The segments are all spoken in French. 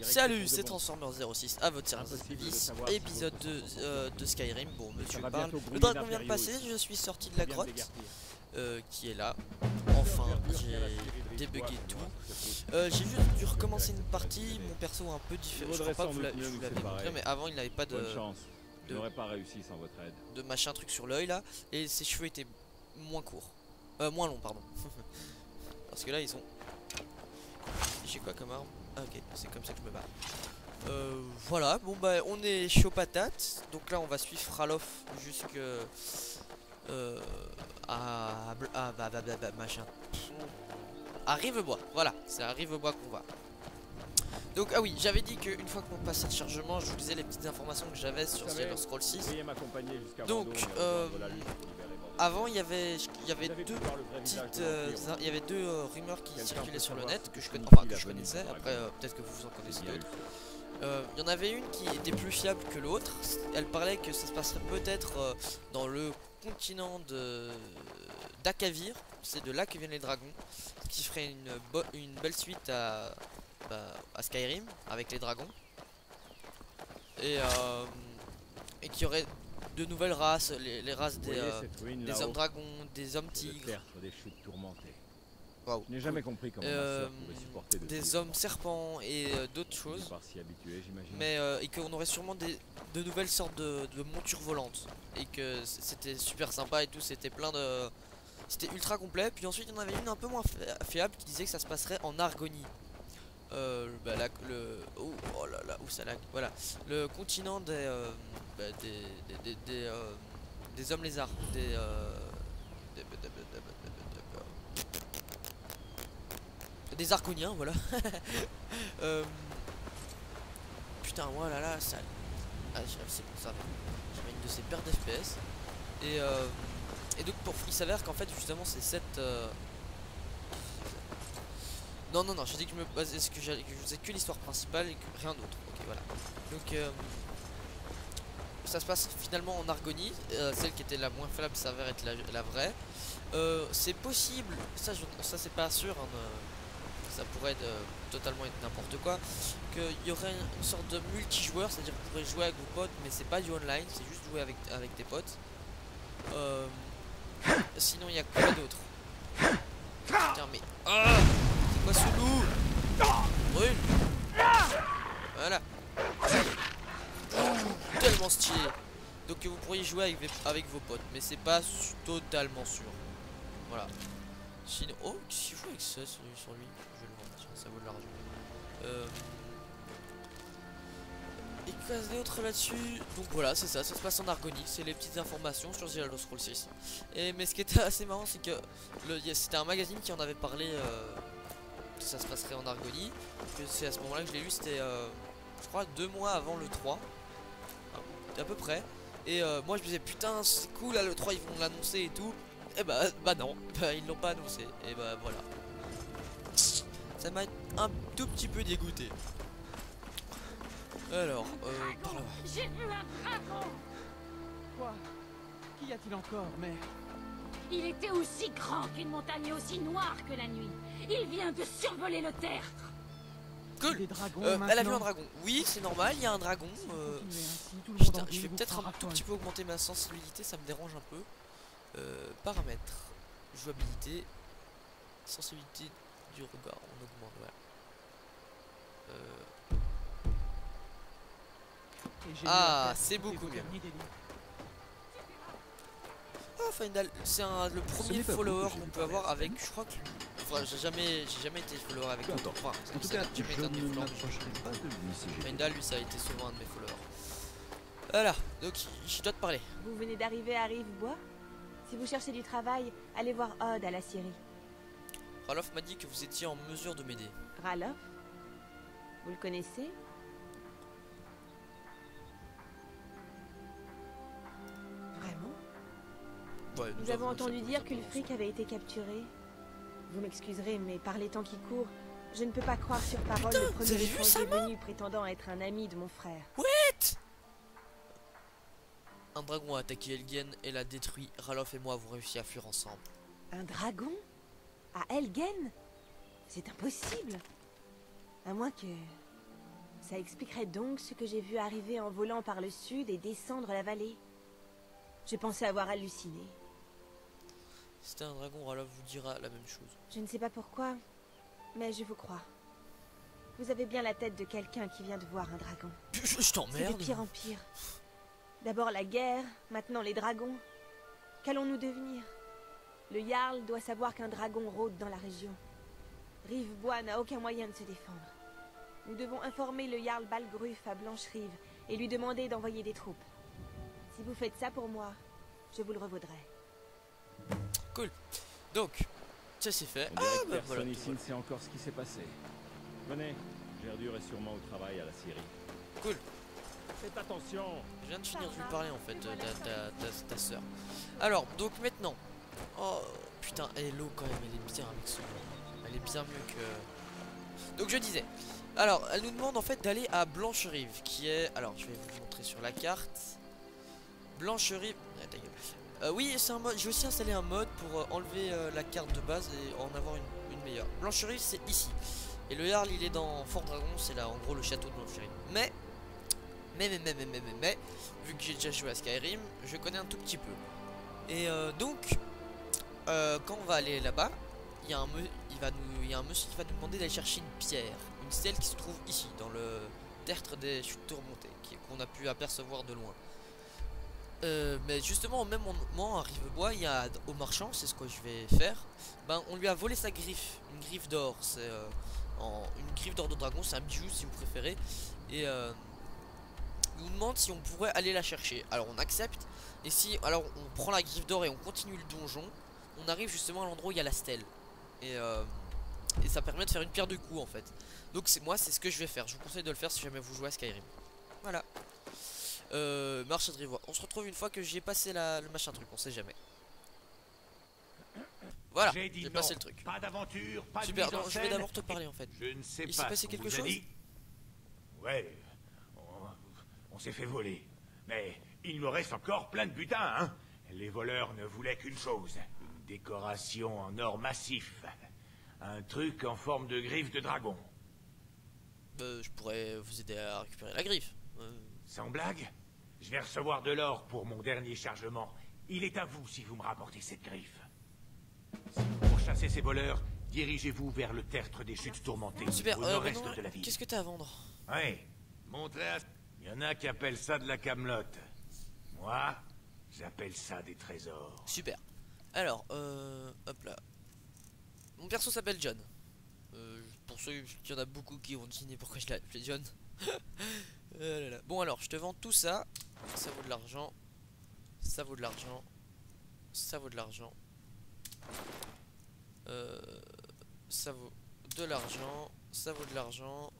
Salut, c'est Transformer06 à votre service, épisode 2 de Skyrim. Bon, monsieur parle. Le dragon vient de passer, je suis sorti de la grotte qui est là. Enfin, j'ai débugué tout. J'ai juste dû recommencer une partie. Mon perso est un peu différent. Je crois pas que vous l'avez montré, mais avant il n'avait pas de machin truc sur l'œil là. Et ses cheveux étaient moins courts. Moins longs, pardon. Parce que là ils sont. J'ai quoi comme arme? Ah, ok, c'est comme ça que je me bats. Voilà, bon bah on est chaud patate. Donc là on va suivre Ralof jusque machin. À Rivebois, voilà, c'est à Rivebois qu'on va. Donc ah oui, j'avais dit qu'une fois qu'on passe le chargement, je vous disais les petites informations que j'avais sur The Elder Scrolls 6. Donc avant il y avait deux petites il y avait deux rumeurs qui circulaient sur le net que je connaissais. Après peut-être que vous en connaissez d'autres. Il y en avait une qui était plus fiable que l'autre. Elle parlait que ça se passerait peut-être dans le continent d'Akavir. C'est de là que viennent les dragons, ce qui ferait une belle suite à Skyrim avec les dragons. Et qui aurait de nouvelles races, les races des hommes dragons, des hommes tigres. Wow. Je n'ai jamais compris comment des hommes serpents et d'autres choses. Mais et qu'on aurait sûrement de nouvelles sortes de montures volantes. Et que c'était super sympa et tout, c'était plein de. C'était ultra complet. Puis ensuite il y en avait une un peu moins fiable qui disait que ça se passerait en Argonie. Oh là là, où ça lag. Voilà, le continent des hommes lézards, des Arconiens, voilà. Putain, voilà là, ça. Ah, c'est pour ça. J'avais une de ces pertes d'FPS. Et donc il s'avère qu'en fait justement c'est cette. Non, j'ai dit que je me basais, que je faisais que l'histoire principale et que rien d'autre. Ok, voilà. Donc ça se passe finalement en Argonie. Celle qui était la moins fiable s'avère être la vraie. C'est possible, ça c'est pas sûr, hein, ça pourrait être, totalement être n'importe quoi, qu'il y aurait une sorte de multijoueur, c'est à dire que vous pourrez jouer avec vos potes, mais c'est pas du online, c'est juste jouer avec tes potes. Sinon il y a quoi d'autre? Putain mais c'est quoi ce loup? Brûle. Voilà. Tellement stylé. Donc vous pourriez jouer avec vos potes, mais c'est pas totalement sûr. Voilà. Sinon, oh, qu'est-ce qu'il faut avec ça sur lui? Je vais le vendre, tiens, ça vaut de l'argent. Et quoi d'autre là-dessus? Donc voilà, c'est ça se passe en Argonie, c'est les petites informations sur The Elder Scrolls 6. Mais ce qui était assez marrant, c'est que c'était un magazine qui en avait parlé, que ça se passerait en Argonie. Que c'est à ce moment-là que je l'ai lu, c'était je crois 2 mois avant le 3, à peu près. Et moi je me disais putain c'est cool, là le 3 ils vont l'annoncer et tout. Et bah non, ils l'ont pas annoncé. Et bah voilà. Ça m'a un tout petit peu dégoûté. Alors, par là. J'ai vu un dragon. Quoi? Qu'y a-t-il encore, mais... Il était aussi grand qu'une montagne et aussi noire que la nuit. Il vient de survoler le tertre. Cool. Elle a vu un dragon. Oui, c'est normal, il y a un dragon. Putain, je vais peut-être un tout petit peu augmenter ma sensibilité, ça me dérange un peu. Paramètres, jouabilité, sensibilité du regard, on augmente, voilà. Ah, c'est beaucoup mieux. Ah, Final, c'est le premier follower qu'on peut avoir avec, je crois que... Enfin, j'ai jamais été follower avec autant. Enfin, en tout cas, je ne m'approcherai pas de lui si j'ai... Final, lui, ça a été souvent un de mes followers. Voilà, donc je dois te parler. Vous venez d'arriver à Rivebois? Si vous cherchez du travail, allez voir Odd à la scierie. Ralof m'a dit que vous étiez en mesure de m'aider. Ralof? Vous le connaissez? Vraiment? Ouais, nous avons entendu dire qu'Ulfric avait été capturé. Vous m'excuserez, mais par les temps qui courent, je ne peux pas croire sur parole le premier étranger venu prétendant être un ami de mon frère. What? Un dragon a attaqué Helgen et l'a détruit. Ralof et moi avons réussi à fuir ensemble. Un dragon? À Helgen? C'est impossible. À moins que... Ça expliquerait donc ce que j'ai vu arriver en volant par le sud et descendre la vallée. Je pensais avoir halluciné. C'était un dragon, Ralof vous dira la même chose. Je ne sais pas pourquoi, mais je vous crois. Vous avez bien la tête de quelqu'un qui vient de voir un dragon. Je t'emmerde. C'est de pire en pire. D'abord la guerre, maintenant les dragons. Qu'allons-nous devenir? Le Jarl doit savoir qu'un dragon rôde dans la région. Rivebois n'a aucun moyen de se défendre. Nous devons informer le Jarl Balgruf à Blancherive et lui demander d'envoyer des troupes. Si vous faites ça pour moi, je vous le revaudrai. Cool. Donc, ça c'est fait. On dirait que bah, personne ici ne sait encore ce qui s'est passé. Venez, Gerdur est sûrement au travail à la scierie. Cool. Faites attention. Je viens de finir de lui parler en fait, ta soeur. Alors, donc maintenant. Oh putain, et l'eau quand même, elle est bien avec ce nom. Elle est bien mieux que. Donc je disais. Alors, elle nous demande en fait d'aller à Blancherive, qui est. Alors, je vais vous montrer sur la carte. Blancherive. Ah, ta gueule. Oui, c'est un mode. J'ai aussi installé un mode pour enlever la carte de base et en avoir une meilleure. Blancherive, c'est ici. Et le Jarl, il est dans Fort Dragon, c'est là en gros le château de Blancherive. Mais, vu que j'ai déjà joué à Skyrim, je connais un tout petit peu. Et donc, quand on va aller là-bas, il y a un monsieur qui va nous demander d'aller chercher une pierre, une stèle qui se trouve ici, dans le tertre des chutes tourmentées, qu'on a pu apercevoir de loin. Mais justement au même moment à Rivebois, il y a au marchand, c'est ce que je vais faire. Ben on lui a volé sa griffe, une griffe d'or, c'est une griffe d'or de dragon, c'est un bijou si vous préférez. Et il nous demande si on pourrait aller la chercher. Alors on accepte. Et si alors on prend la griffe d'or et on continue le donjon, on arrive justement à l'endroit où il y a la stèle. Et ça permet de faire une pierre de coups en fait. Donc c'est ce que je vais faire. Je vous conseille de le faire si jamais vous jouez à Skyrim. Voilà. Marche de Rivebois. On se retrouve une fois que j'ai passé le machin truc, on sait jamais. Voilà, j'ai passé le truc. Pas d'aventure, pas super, de mise en je vais scène. d'abord te parler en fait. Je ne sais Il pas. s'est passé quelque chose? Ouais, on s'est fait voler. Mais il me reste encore plein de butin, hein. Les voleurs ne voulaient qu'une chose. Une décoration en or massif. Un truc en forme de griffe de dragon. Je pourrais vous aider à récupérer la griffe. Sans blague, je vais recevoir de l'or pour mon dernier chargement. Il est à vous si vous me rapportez cette griffe. Si vous pourchassez ces voleurs, dirigez-vous vers le tertre des chutes tourmentées. Super, au nord-est de la ville. qu'est-ce que t'as à vendre? Ouais, montrez à... Il y en a qui appellent ça de la camelote. Moi, j'appelle ça des trésors. Super. Alors, hop là. Mon perso s'appelle John. Pour ceux qui y en a beaucoup qui vont deviner pourquoi je l'ai appelé John. Bon alors, je te vends tout ça. Ça vaut de l'argent. Ça vaut de l'argent. Ça vaut de l'argent. Ça vaut de l'argent. Ça vaut de l'argent.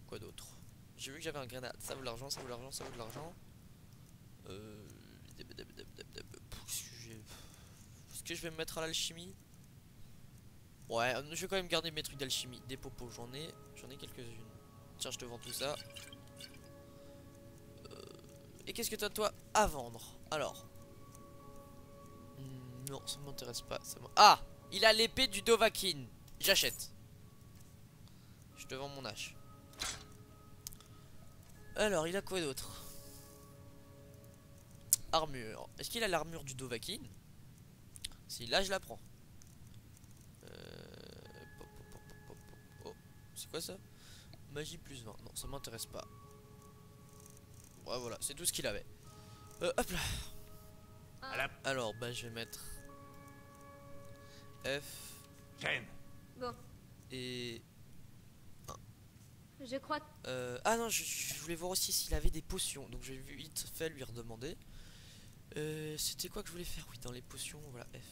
Quoi d'autre? J'ai vu que j'avais un grenade. Ça vaut de l'argent, ça vaut de l'argent, ça vaut de l'argent. Est-ce que je vais me mettre à l'alchimie? Ouais, je vais quand même garder mes trucs d'alchimie. Des popos, j'en ai quelques-unes. Tiens, je te vends tout ça. Et qu'est-ce que t'as toi à vendre? Alors. Non, ça m'intéresse pas. Ah, il a l'épée du Dovahkiin. J'achète. Je te vends mon hache. Alors, il a quoi d'autre? Armure. Est-ce qu'il a l'armure du Dovahkiin? Si, là je la prends. Oh, c'est quoi ça? Magie plus 20. Non, ça m'intéresse pas. Ouais, voilà, c'est tout ce qu'il avait. Hop là. Alors, bah, je vais mettre F. Jen. Bon, Et. je crois... Ah non, je voulais voir aussi s'il avait des potions. Donc, je vais vite fait lui redemander. C'était quoi que je voulais faire? Oui, dans les potions, voilà, F.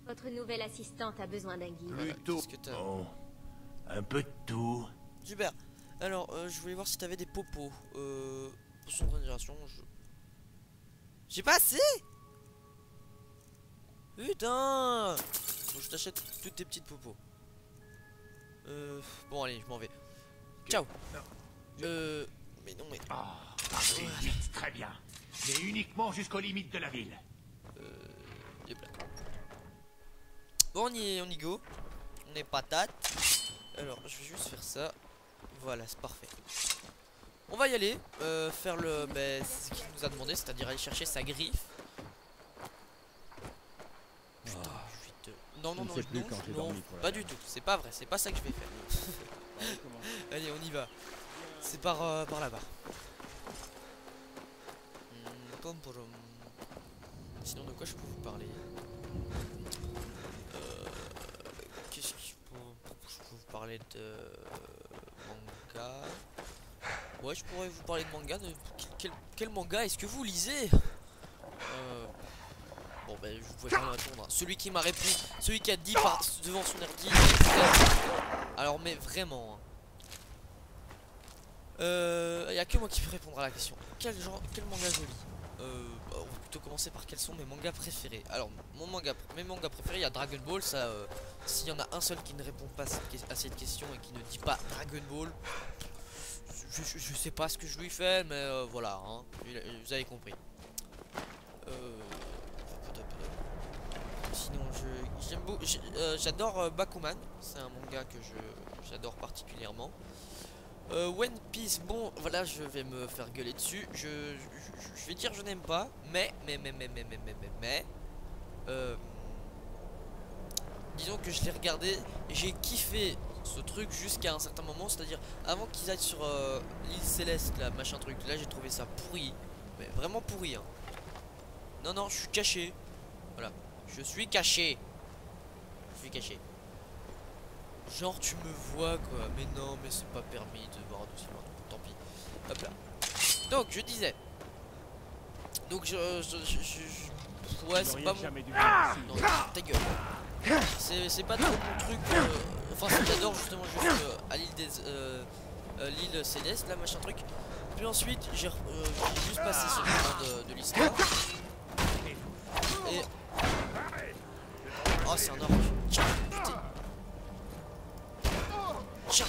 Votre nouvelle assistante a besoin d'un guide. Voilà, Plutôt. qu'est-ce que t'as? Oh, un peu de tout. Super. Alors, je voulais voir si t'avais des popos. Potion de régénération, j'ai pas assez. Putain. Faut que je t'achète toutes tes petites popos. Bon, allez, je m'en vais. Ciao. Mais non, mais... Ah, parlez vite, très bien. Mais uniquement jusqu'aux limites de la ville. Bon, on y go. On est patate. alors je vais juste faire ça. Voilà, c'est parfait. On va y aller, faire le ce qu'il nous a demandé, c'est-à-dire aller chercher sa griffe. Putain, non, pas du tout, c'est pas vrai, c'est pas ça que je vais faire. Allez, on y va. C'est par là-bas. Sinon, de quoi je peux vous parler? Qu'est-ce que je peux vous parler de manga? Ouais, je pourrais vous parler de manga. Quel manga est-ce que vous lisez? Bon, ben, je pouvais pas répondre. Celui qui m'a répondu, celui qui a dit devant son ordi. Alors, mais vraiment. Il y a que moi qui peux répondre à la question. Quel manga je lis? On va plutôt commencer par quels sont mes mangas préférés. Alors, mes mangas préférés, il y a Dragon Ball. Ça, s'il y en a un seul qui ne répond pas à cette question et qui ne dit pas Dragon Ball, je sais pas ce que je lui fais, mais voilà, hein, vous avez compris. Sinon, j'adore Bakuman, c'est un manga que j'adore particulièrement. One Piece, bon, voilà, je vais me faire gueuler dessus. Je vais dire je n'aime pas, mais disons que je l'ai regardé et j'ai kiffé ce truc jusqu'à un certain moment, c'est-à-dire avant qu'ils aillent sur l'île Céleste, là, machin truc. Là, j'ai trouvé ça pourri, mais vraiment pourri, hein. Non, je suis caché. Voilà, je suis caché. Genre, tu me vois, quoi. Mais non, mais c'est pas permis de voir d'aussi loin. Tant pis. Hop là. Donc, je disais. Donc, ouais, c'est pas mon... Non, ta gueule. C'est pas trop mon truc. Enfin, j'adore justement juste à l'île Céleste, là, machin truc. Puis ensuite, j'ai juste passé ce moment de l'histoire. Et... Oh, c'est un orc. Tiens, putain. Tiens.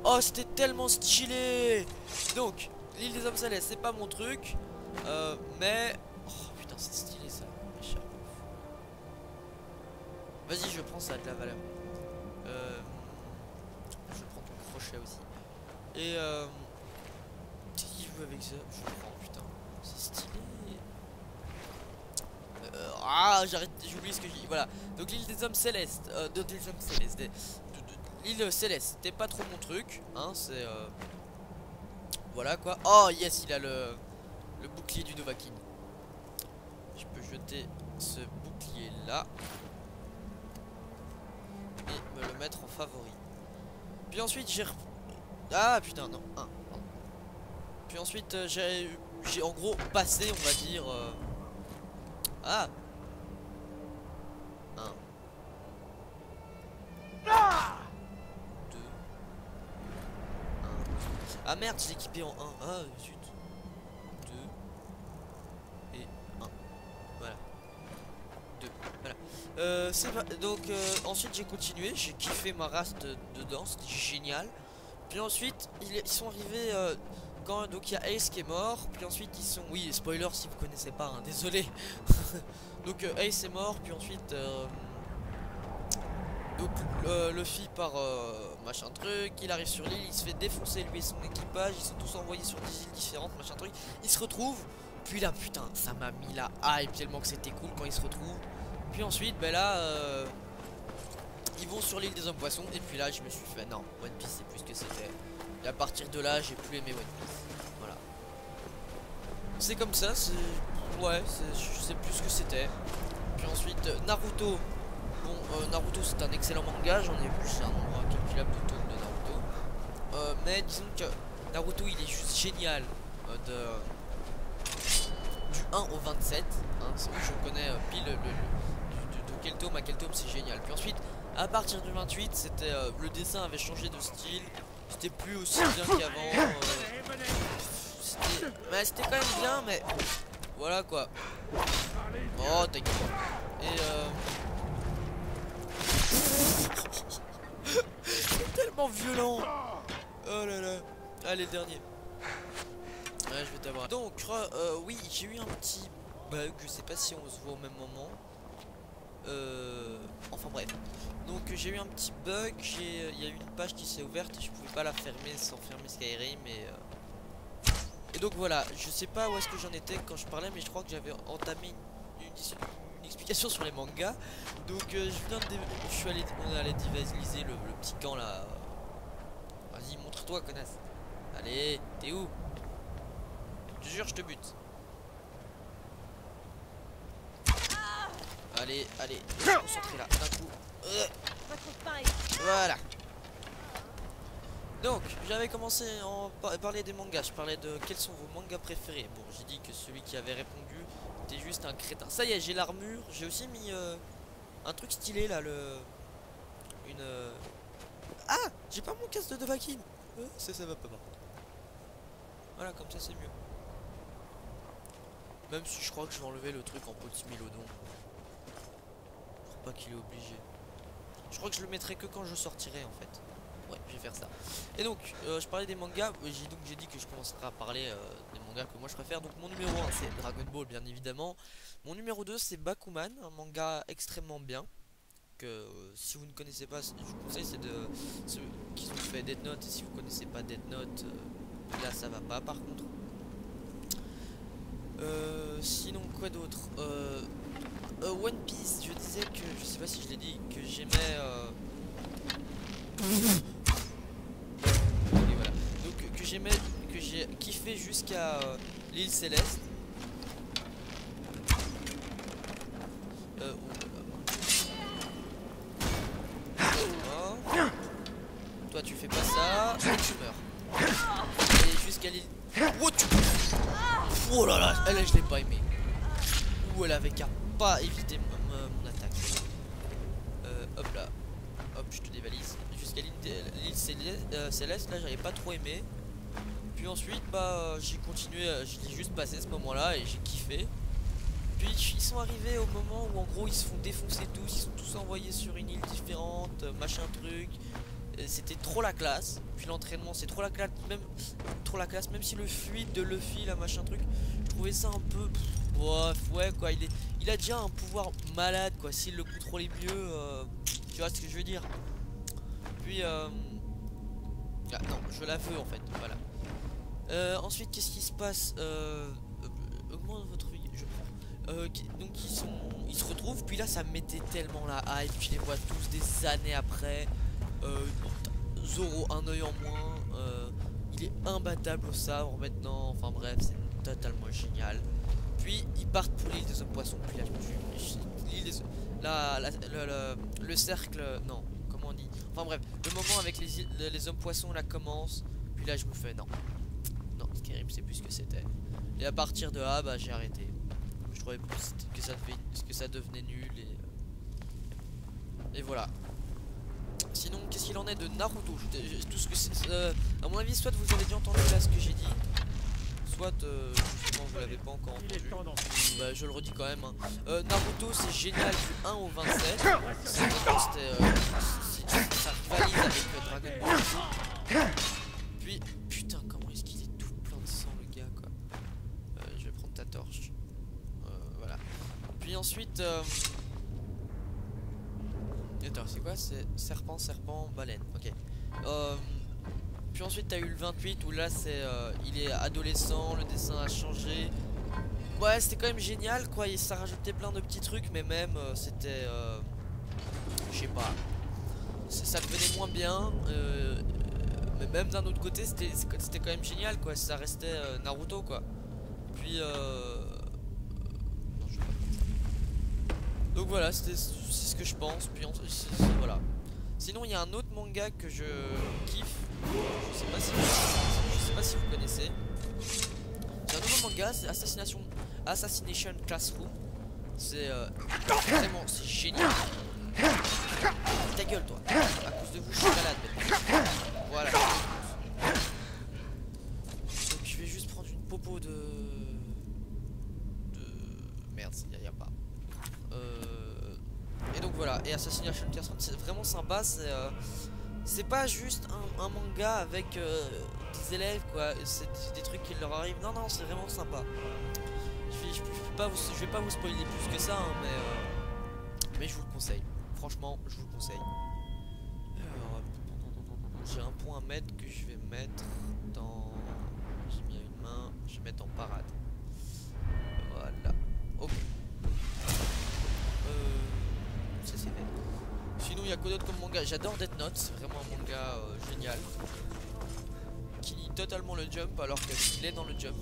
Oh, c'était tellement stylé. Donc, l'île des hommes célestes, c'est pas mon truc. Mais... Oh, putain, c'est stylé, ça. Vas-y, je prends ça, de la valeur. Je prends ton crochet aussi. Et qui joue avec ça? Je prends, putain. C'est stylé. J'arrête, j'oublie ce que je dis. Voilà. Donc l'île des hommes célestes. L'île céleste, c'était pas trop mon truc. Hein, c'est... Voilà quoi. Oh yes, il a le bouclier du Dovahkiin. Je peux jeter ce bouclier là. Et me le mettre en favori. Puis ensuite j'ai... Ah putain, non. Puis ensuite j'ai en gros passé, on va dire... Ah 1 2 1. Ah merde, je l'ai équipé en 1. Ah zut. 2 et 1. Voilà. 2. Voilà. Donc ensuite j'ai continué. J'ai kiffé ma race dedans. C'était génial. Puis ensuite ils sont arrivés quand donc il y a Ace qui est mort. Puis ensuite ils sont... Oui, spoiler si vous connaissez pas, hein, désolé. Donc Ace est mort. Puis ensuite donc Luffy par machin truc, il arrive sur l'île, il se fait défoncer lui et son équipage, ils sont tous envoyés sur des îles différentes, machin truc, ils se retrouvent, puis là putain ça m'a mis la hype tellement que c'était cool quand ils se retrouvent. Puis ensuite ben là ils vont sur l'île des hommes poissons et puis là je me suis fait non, One Piece c'est plus ce que c'était. Et à partir de là j'ai plus aimé One Piece. Voilà. C'est comme ça, c'est... Ouais, je sais plus ce que c'était. Puis ensuite Naruto. Bon, Naruto c'est un excellent manga, j'en ai vu, c'est un nombre incalculable de tomes de Naruto. Mais disons que Naruto il est juste génial du 1 au 27. Hein, je connais pile de quel tome à quel tome, c'est génial. Puis ensuite, à partir du 28, c'était le dessin avait changé de style, c'était plus aussi bien qu'avant. C'était quand même bien, mais voilà quoi. Oh, ta gueule. Et c'est tellement violent. Oh là là. Allez, le dernier. Ouais, je vais t'avoir. Donc oui, j'ai eu un petit bug. Je sais pas si on se voit au même moment. Enfin bref. Donc j'ai eu un petit bug, il y a eu une page qui s'est ouverte et je pouvais pas la fermer sans fermer Skyrim et donc voilà, je sais pas où est-ce que j'en étais quand je parlais, mais je crois que j'avais entamé une explication sur les mangas. Donc je suis allé, on est allé diviser le petit camp là. Vas-y, montre-toi, connasse. Allez, t'es où? Je te jure, je te bute. Allez, allez, concentrez là, d'un coup. Voilà. Donc, j'avais commencé à parler des mangas. Je parlais de quels sont vos mangas préférés. Bon, j'ai dit que celui qui avait répondu était juste un crétin. Ça y est, j'ai l'armure. J'ai aussi mis un truc stylé là, Ah, j'ai pas mon casque de Dovahkiin. Ça va pas. Voilà, comme ça c'est mieux. Même si je crois que je vais enlever le truc en peau de Smilodon. Je crois pas qu'il est obligé. Je crois que je le mettrai que quand je sortirai en fait. Ouais, je vais faire ça. Et donc, je parlais des mangas. J'ai dit que je commencerai à parler des mangas que moi je préfère. Donc mon numéro 1 c'est Dragon Ball bien évidemment. Mon numéro 2 c'est Bakuman, un manga extrêmement bien. Que si vous ne connaissez pas, je vous conseille, c'est de ceux qui ont fait Death Note. Et si vous connaissez pas Death Note, là ça va pas par contre. Sinon quoi d'autre, One Piece, je disais que, je sais pas si je l'ai dit, que j'aimais et voilà. Donc que j'aimais, que j'ai kiffé jusqu'à l'île Céleste. Toi tu fais pas ça et tu meurs. Et jusqu'à l'île. Oh là là, elle je l'ai pas aimé. Ou elle avait qu'à pas éviter mon attaque. Hop là. Hop, je te dévalise. Jusqu'à l'île Céleste, là j'avais pas trop aimé. Puis ensuite bah j'ai continué, je l'ai juste passé ce moment là et j'ai kiffé. Puis ils sont arrivés au moment où en gros ils se font défoncer tous, ils sont tous envoyés sur une île différente, machin truc. C'était trop la classe. Puis l'entraînement c'est trop la classe, même si le fluide de Luffy là machin truc, je trouvais ça un peu ouais quoi, il a déjà un pouvoir malade quoi, s'il le contrôlait mieux, tu vois ce que je veux dire. Puis ah, non, je la veux en fait, voilà. Ensuite qu'est-ce qui se passe, augmente votre vie, je prends. Donc ils se retrouvent, puis là ça me mettait tellement la hype, je les vois tous des années après. Zoro un œil en moins, il est imbattable au sabre maintenant, enfin bref c'est totalement génial. Puis ils partent pour l'île des hommes poissons, puis là le cercle, non comment on dit, enfin bref le moment avec les hommes poissons là commence. Puis là je me fais non Skyrim c'est plus ce que c'était. Et à partir de là bah j'ai arrêté. Je trouvais que ça devenait nul et voilà. Sinon, qu'est-ce qu'il en est de Naruto? Tout ce que c'est, à mon avis, soit vous avez déjà entendu là ce que j'ai dit, soit justement vous l'avez pas encore entendu. Bah, je le redis quand même. Hein. Naruto, c'est génial du 1 au 27. Ça rivalise avec Dragon Ball. Puis, putain, comment est-ce qu'il est tout plein de sang, le gars, quoi. Je vais prendre ta torche. Voilà. Puis ensuite. Attends, c'est quoi? C'est serpent, baleine. Ok. Puis ensuite t'as eu le 28 où là c'est il est adolescent, le dessin a changé. Ouais, c'était quand même génial quoi, et ça rajoutait plein de petits trucs, mais même c'était je sais pas, ça devenait moins bien, mais même d'un autre côté c'était quand même génial quoi, ça restait Naruto quoi. Puis donc voilà, c'est ce que je pense. Puis voilà. Sinon il y a un autre manga que je kiffe. Je sais pas si vous connaissez. C'est un nouveau manga, c'est Assassination Classroom. C'est vraiment, c'est génial. Ta gueule toi. À cause de vous je suis malade. Voilà. Donc je vais juste prendre une popo de merde, il n'y a pas. Et donc voilà, et Assassination Classroom c'est vraiment sympa, c'est pas juste un manga avec des élèves quoi, c'est des trucs qui leur arrivent, non c'est vraiment sympa. Je vais pas vous spoiler plus que ça hein, mais Mais je vous le conseille. Franchement, je vous le conseille. J'ai un point à mettre que je vais mettre dans... J'ai mis à une main, je vais mettre en parade. Voilà. Ok. Ça c'est net. Sinon il y a quoi d'autre comme manga? J'adore Death Note, c'est vraiment un manga génial. Qui nie totalement le jump alors qu'il est dans le jump.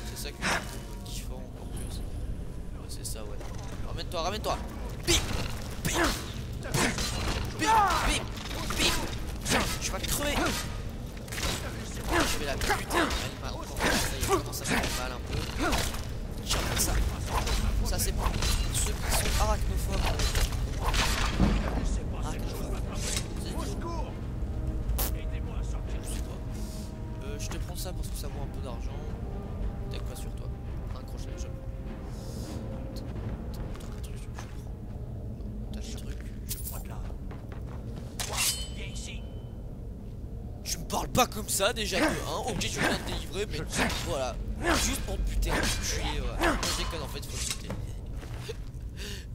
C'est ça que je trouve kiffant encore plus. Ouais, c'est ça, ouais. Ramène-toi, ramène-toi. Bim, bim, bim, bim, bim. Je vais te crever. Je vais la buter. Elle m'a encore. Ça y est, commence à faire mal un peu. Tiens, ça. Ça c'est pour ceux qui sont arachnophobes. Je te prends ça parce que ça vaut un peu d'argent. T'as quoi sur toi? Accroche-le, je prends. T'as le truc, je prends de là. Viens ici. Tu me parles pas comme ça déjà de 1. Ok, je viens de délivrer, mais voilà. Juste pour te buter, je déconne en fait, faut te buter.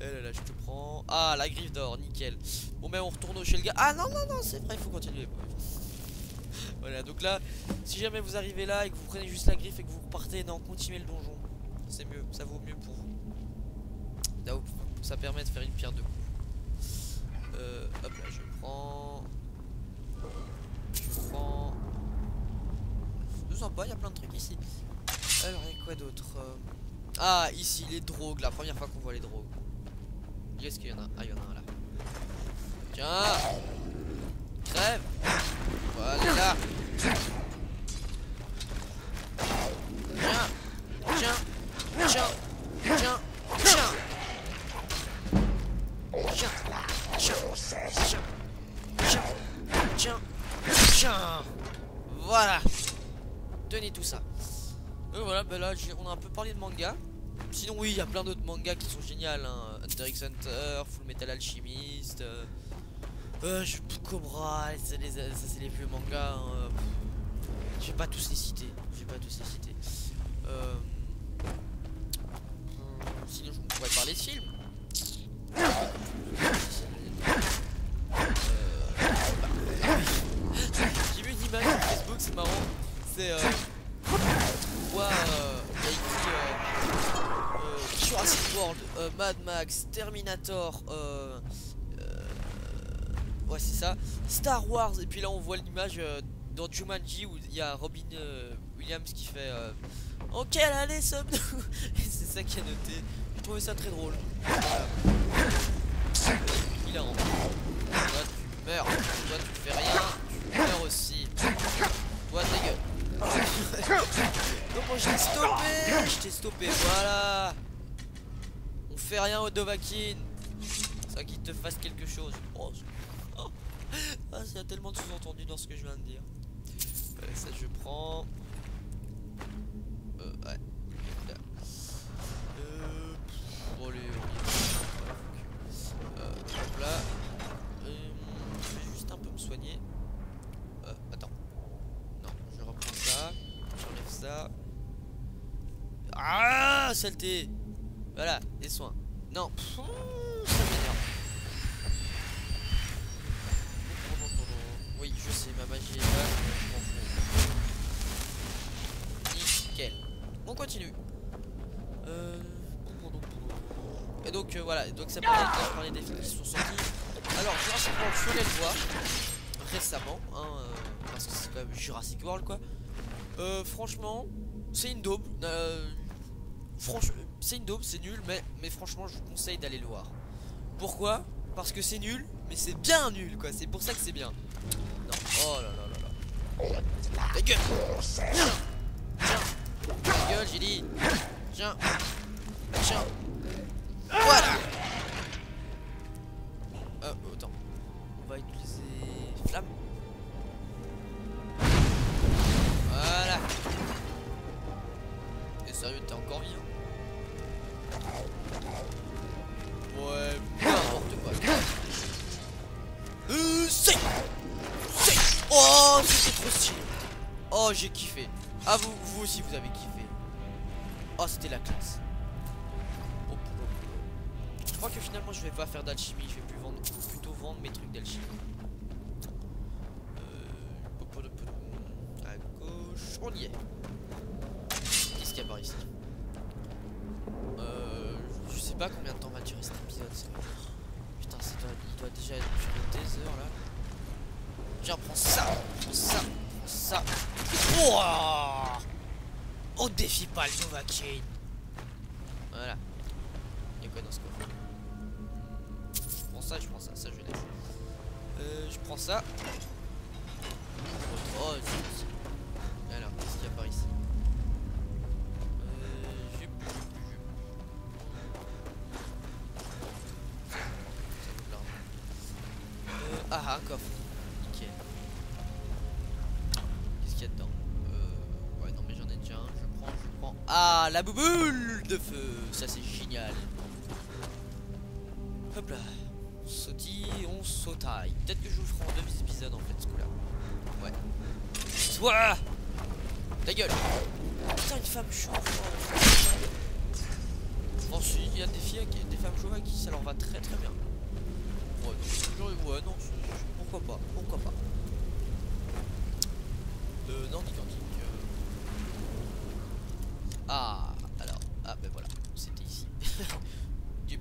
Eh là là, je te prends. Ah, la griffe d'or, nickel. Bon, mais on retourne chez le gars. Ah non, non, non, c'est vrai, il faut continuer. Voilà, donc là, si jamais vous arrivez là et que vous prenez juste la griffe et que vous repartez, non, continuez le donjon. C'est mieux, ça vaut mieux pour vous. Donc, ça permet de faire une pierre de coups. Hop là, je prends. C'est sympa, il y a plein de trucs ici. Alors, il y a quoi d'autre? Ah, ici, les drogues, la première fois qu'on voit les drogues. Est-ce qu'il y en a? Ah, il y en a un là. Tiens! Crève! Voilà! Tiens! Tiens! Tiens! Tiens! Tiens! Tiens! Tiens! Tiens! Tiens! Voilà! Tenez tout ça. Donc voilà, ben là, on a un peu parlé de manga. Sinon, oui, il y a plein d'autres mangas qui sont géniaux. Hein. Hunter x Hunter, Full Metal Alchemist, Cobra, ça c'est les vieux mangas. Hein. Je vais pas tous les citer. Sinon, je pourrais parler de films. J'ai vu une image sur Facebook, c'est marrant. C'est on voit il y a écrit Jurassic World, Mad Max, Terminator, ouais c'est ça, Star Wars, et puis là on voit l'image dans Jumanji où il y a Robin Williams qui fait ok allez sommes-nous. C'est ça qui a noté. J'ai trouvé ça très drôle. Hilarant. Toi tu meurs, toi tu fais rien, tu meurs aussi. Toi ta gueule. Donc moi je t'ai stoppé, voilà. On fait rien au Dovahkiin. Ça qu'il te fasse quelque chose. Oh. Ah, il y a tellement de sous-entendus dans ce que je viens de dire. Ça je prends. Ouais. Là. Bon allez, hop là. Je vais juste un peu me soigner. Attends. Non, je reprends ça. J'enlève ça. Ah, saleté. Voilà, des soins. Non, ça m'énerve. Oui, je sais, ma magie est là. Je m'en fous. Nickel. On continue. Et donc voilà, donc ça permet de parler des films qui sont sortis. Alors Jurassic World, je voulais le voir récemment, hein, parce que c'est quand même Jurassic World quoi. Franchement, c'est une daube. Franchement, c'est une daube, c'est nul, mais franchement, je vous conseille d'aller le voir. Pourquoi? Parce que c'est nul, mais c'est bien nul quoi. C'est pour ça que c'est bien. Non, oh là là là là. Ta gueule. Tiens. Ta gueule, j'ai dit. Tiens. Tiens. Voilà. Attends. On va utiliser flamme. Voilà. Et sérieux, t'es encore vivant? Ouais, n'importe quoi. C'est. Oh, c'était trop stylé. Oh, j'ai kiffé. Ah, vous aussi, vous avez kiffé. Oh, c'était la classe. crois que finalement je vais pas faire d'alchimie, je vais plutôt vendre mes trucs d'alchimie. À gauche, on y est. Qu'est-ce qu'il y a par ici? Je sais pas combien de temps va durer cet épisode, c'est vrai. Putain, il doit déjà durer des heures là. Tiens, prends ça, prends ça, prends ça. Wouah! On défie pas le Novacaine. Voilà. Y'a quoi dans ce coffre? Je prends ça, je laisse. Je prends ça. Oh, zut. Alors, qu'est-ce qu'il y a par ici? Ah, un coffre. Nickel. Qu'est-ce qu'il y a dedans? Ouais, non, mais j'en ai déjà un. Je prends. Ah, la bouboule de feu. Ça, c'est génial. Hop là. On sautille, on sautaille. Peut-être que je vous le ferai en 2 épisodes en fait, ce coup-là. Ouais. Toi! Ta gueule! Putain, une femme chauve. Bon, si, il y a des filles, des femmes chauves à qui ça leur va très très bien. Ouais, non, pourquoi pas, pourquoi pas. Non, Nicantique. Ah, alors, ah ben voilà, c'était ici. Du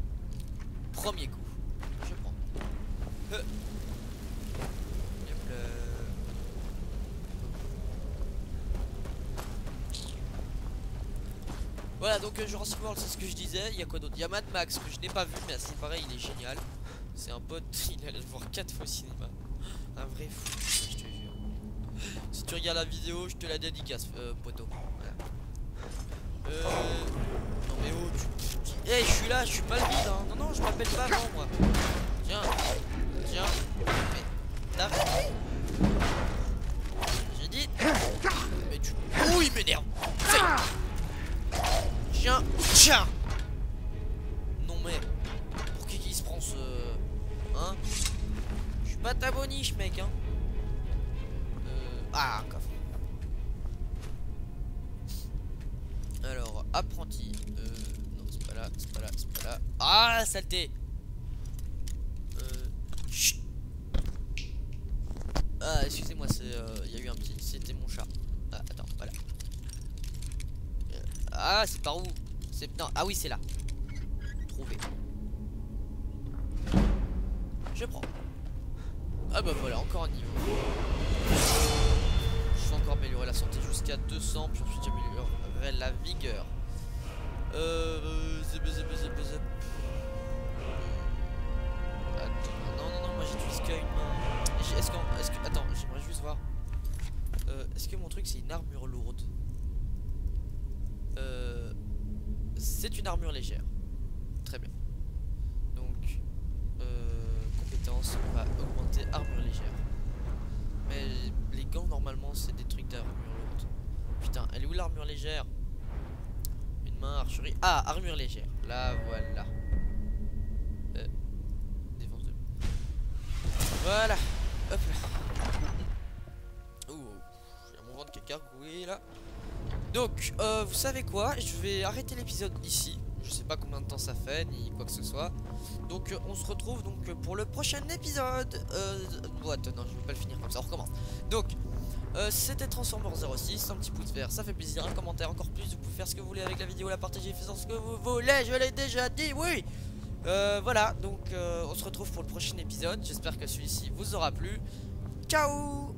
premier coup, je prends. Voilà, donc Jurassic World, c'est ce que je disais. Il y a quoi d'autre? Il y a Mad Max que je n'ai pas vu, mais c'est pareil, il est génial. C'est un pote, il allait le voir 4 fois au cinéma. Un vrai fou, je te jure. Si tu regardes la vidéo, je te la dédicace, poteau. Voilà. Non mais oh, hey, je suis là, je suis pas le vide, hein. Non, je m'appelle pas avant, moi. Tiens. Mais t'arrêtes. J'ai dit. Mais tu. Ouh, il m'énerve. Tiens. Non mais. Pour qui se prend ce. Hein? Je suis pas ta boniche, mec, hein. Ah, coffre. Alors, apprenti. Non, c'est pas là. Ah, saleté. Chut. Ah, excusez-moi, c'est. Il y a eu un petit. C'était mon chat. Ah, attends, voilà. Ah, c'est par où? C'est. Non, ah oui, c'est là. Trouvé. Je prends. Ah bah voilà, encore un niveau. Je vais encore améliorer la santé jusqu'à 200, puis ensuite j'améliorerai la vigueur. Attends, non, moi j'utilise qu'une main. Attends, j'aimerais juste voir. Est-ce que mon truc c'est une armure lourde? C'est une armure légère. Très bien. Donc, compétence, on va augmenter armure légère. Mais les gants normalement c'est des trucs d'armure lourde. Putain, elle est où l'armure légère? Une main, archerie. Ah, armure légère. Là, voilà. Défense de. Voilà. Hop là. Ouh, j'ai mon ventre qui est gargouillé là. Donc, vous savez quoi? Je vais arrêter l'épisode ici. Je sais pas combien de temps ça fait, ni quoi que ce soit. Donc, on se retrouve donc pour le prochain épisode. What? Non, je vais pas le finir comme ça, on recommence. Donc, c'était Transformer 06. Un petit pouce vert, ça fait plaisir. Un commentaire, encore plus. Vous pouvez faire ce que vous voulez avec la vidéo, la partager, faire ce que vous voulez. Je l'ai déjà dit, oui. Voilà, donc on se retrouve pour le prochain épisode. J'espère que celui-ci vous aura plu. Ciao.